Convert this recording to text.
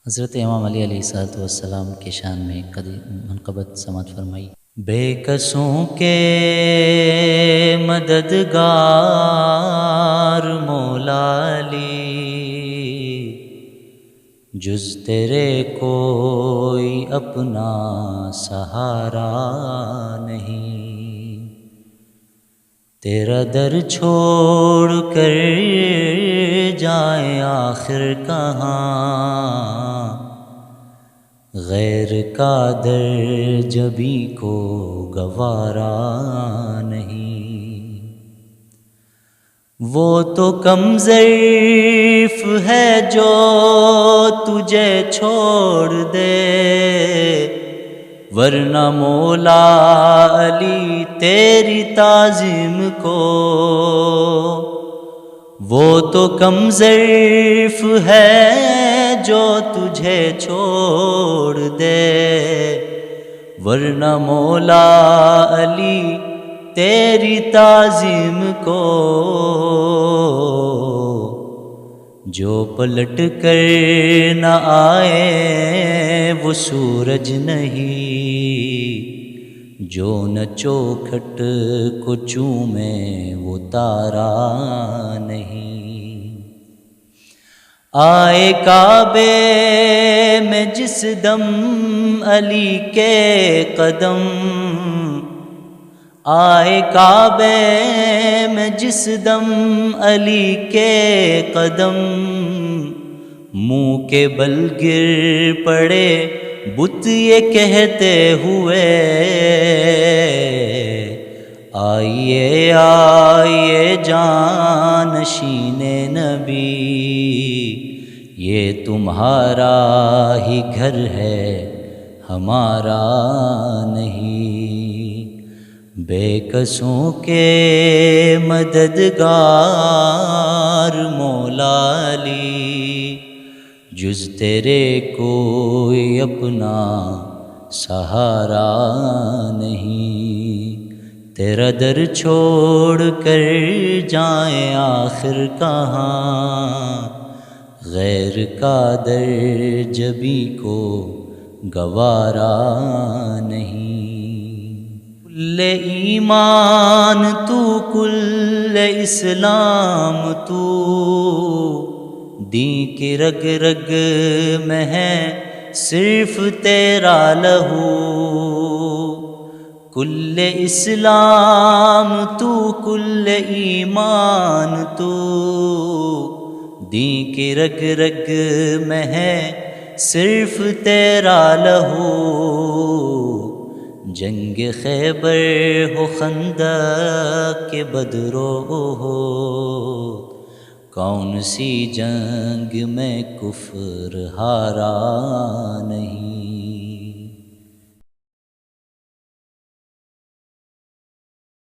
حضرت امام علی علیہ الصلوۃ والسلام کے شان میں منقبت سماعت فرمائی۔ بے کسوں کے مددگار مولا علی، جز تیرے کوئی اپنا سہارا نہیں، تیرا در چھوڑ کر جائیں آخر کہاں، غیر کا در جبی کو گوارا نہیں۔ وہ تو کم ضعیف ہے جو تجھے چھوڑ دے، ورنہ مولا علی تیری تعظیم کو، وہ تو کم ضعیف ہے جو تجھے چھوڑ دے، ورنہ مولا علی تیری تعظیم کو، جو پلٹ کر نہ آئے وہ سورج نہیں، جو نہ چوکھٹ کو چومے وہ تارا نہیں۔ آئے کعبے میں جس دم علی کے قدم، آئے کعبے میں جس دم علی کے قدم، منہ کے بل گر پڑے بت یہ کہتے ہوئے، آئیے آئیے جانشین نبی، یہ تمہارا ہی گھر ہے ہمارا نہیں۔ بے کسوں کے مددگار مولا علی، جز تیرے کوئی اپنا سہارا نہیں، تیرا در چھوڑ کر جائیں آخر کہاں، غیر کا در جبی کو گوارا نہیں۔ کل ایمان تو کل اسلام تو، دین کی رگ رگ میں ہے صرف تیرا لہو، کل اسلام تو کل ایمان تو، دین کی رگ رگ میں ہے صرف تیرا لہو، جنگ خیبر ہو خندق کے بدر و احد، کون سی جنگ میں کفر ہارا نہیں۔